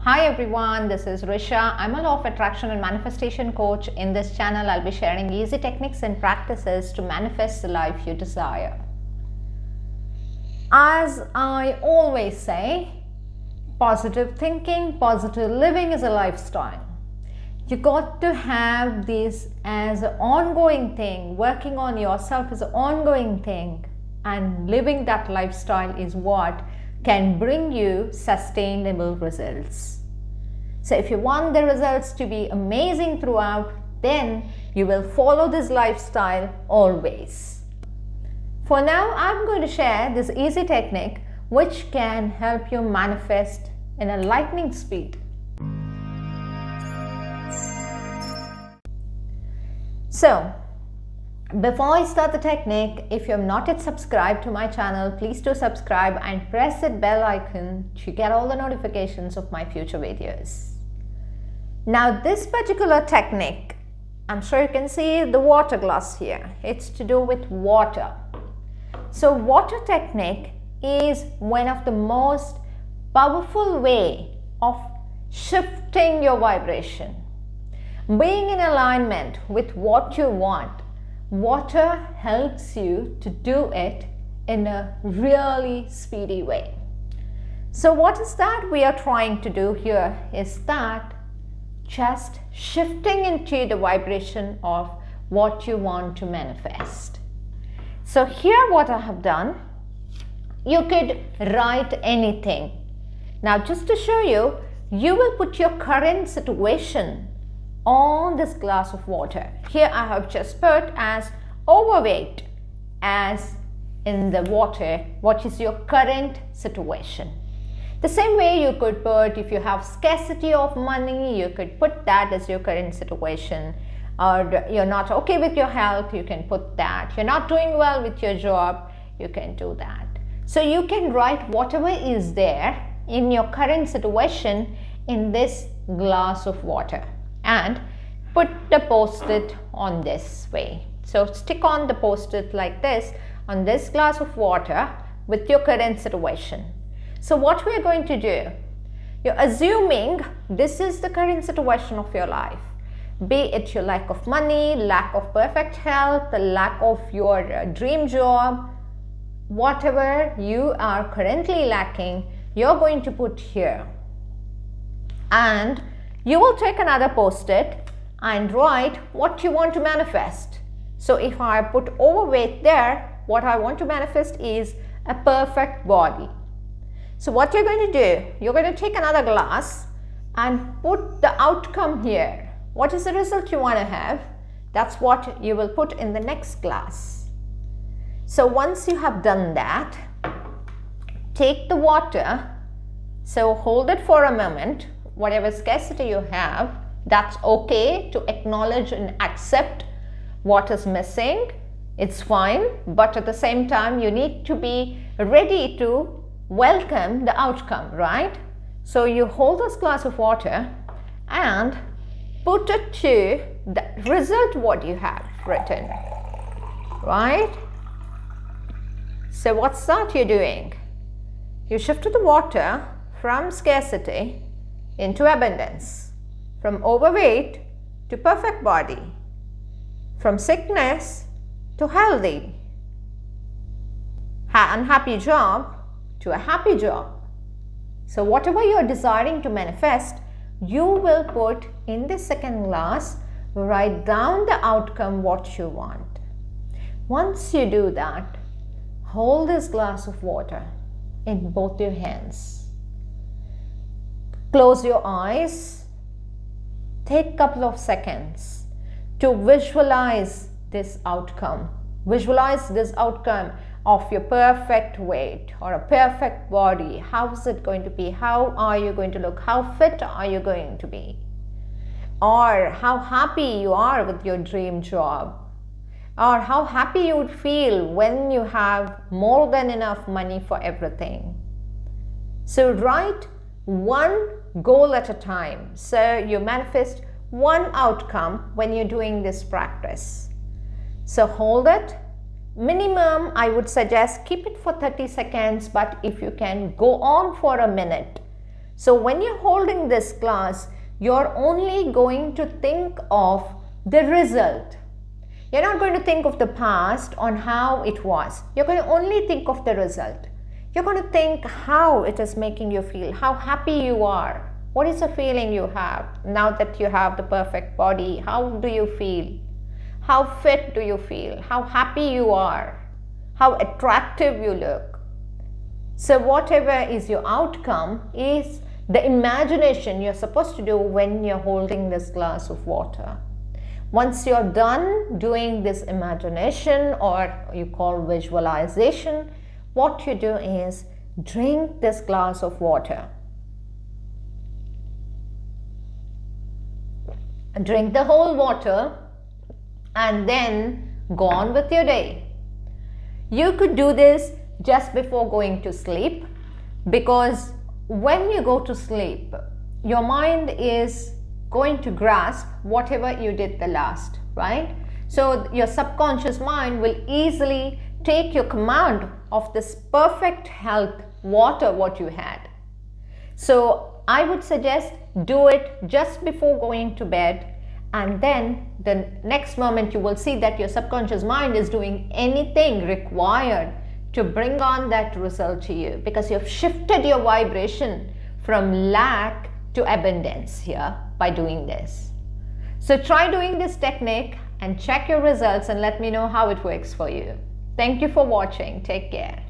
Hi everyone, this is Risha. I'm a law of attraction and manifestation coach. In this channel, I'll be sharing easy techniques and practices to manifest the life you desire. As I always say, positive thinking, positive living is a lifestyle. You got to have this as an ongoing thing. Working on yourself is an ongoing thing, and living that lifestyle is what can bring you sustainable results. So if you want the results to be amazing throughout, then you will follow this lifestyle always. For now, I'm going to share this easy technique which can help you manifest in a lightning speed. So, before I start the technique, if you have not yet subscribed to my channel, please do subscribe and press that bell icon to get all the notifications of my future videos. Now this particular technique, I'm sure you can see the water glass here. It's to do with water. So water technique is one of the most powerful way of shifting your vibration. Being in alignment with what you want, water helps you to do it in a really speedy way. So what is that we are trying to do here is that just shifting into the vibration of what you want to manifest. So here what I have done, you could write anything. Now just to show you, you will put your current situation on this glass of water. Here I have just put as overweight as in the water, what is your current situation. The same way you could put, if you have scarcity of money, you could put that as your current situation. Or you're not okay with your health, you can put that. You're not doing well with your job, you can do that. So you can write whatever is there in your current situation in this glass of water and put the post-it on this way. So stick on the post-it like this on this glass of water with your current situation. So what we are going to do, you're assuming this is the current situation of your life, be it your lack of money, lack of perfect health, the lack of your dream job, whatever you are currently lacking, you're going to put here. And you will take another post-it and write what you want to manifest. So if I put overweight there, what I want to manifest is a perfect body. So what you're going to do, you're going to take another glass and put the outcome here. What is the result you want to have? That's what you will put in the next glass. So once you have done that, take the water, so hold it for a moment. Whatever scarcity you have, that's okay to acknowledge and accept what is missing. It's fine, but at the same time, you need to be ready to welcome the outcome, right? So you hold this glass of water and put it to the result what you have written, right? So what's that you're doing? You shifted the water from scarcity into abundance, from overweight to perfect body, from sickness to healthy, unhappy job to a happy job. So whatever you're desiring to manifest, you will put in the second glass, write down the outcome what you want. Once you do that, hold this glass of water in both your hands. Close your eyes. Take a couple of seconds to visualize this outcome. Visualize this outcome of your perfect weight or a perfect body. How is it going to be? How are you going to look? How fit are you going to be? Or how happy you are with your dream job? Or how happy you would feel when you have more than enough money for everything. So write one goal at a time. So you manifest one outcome when you're doing this practice. So hold it. Minimum, I would suggest keep it for 30 seconds, but if you can go on for a minute, So when you're holding this glass, you're only going to think of the result. You're not going to think of the past on how it was. You're going to only think of the result. You're going to think how it is making you feel, how happy you are. What is the feeling you have now that you have the perfect body? How do you feel? How fit do you feel? How happy you are? How attractive you look? So whatever is your outcome is the imagination you're supposed to do when you're holding this glass of water. Once you're done doing this imagination, or you call visualization, what you do is drink this glass of water. Drink the whole water and then go on with your day. You could do this just before going to sleep, because when you go to sleep, your mind is going to grasp whatever you did the last, right? So your subconscious mind will easily take your command of this perfect health water what you had. So I would suggest do it just before going to bed, and then the next moment you will see that your subconscious mind is doing anything required to bring on that result to you, because you have shifted your vibration from lack to abundance here by doing this. So try doing this technique and check your results and let me know how it works for you. Thank you for watching. Take care.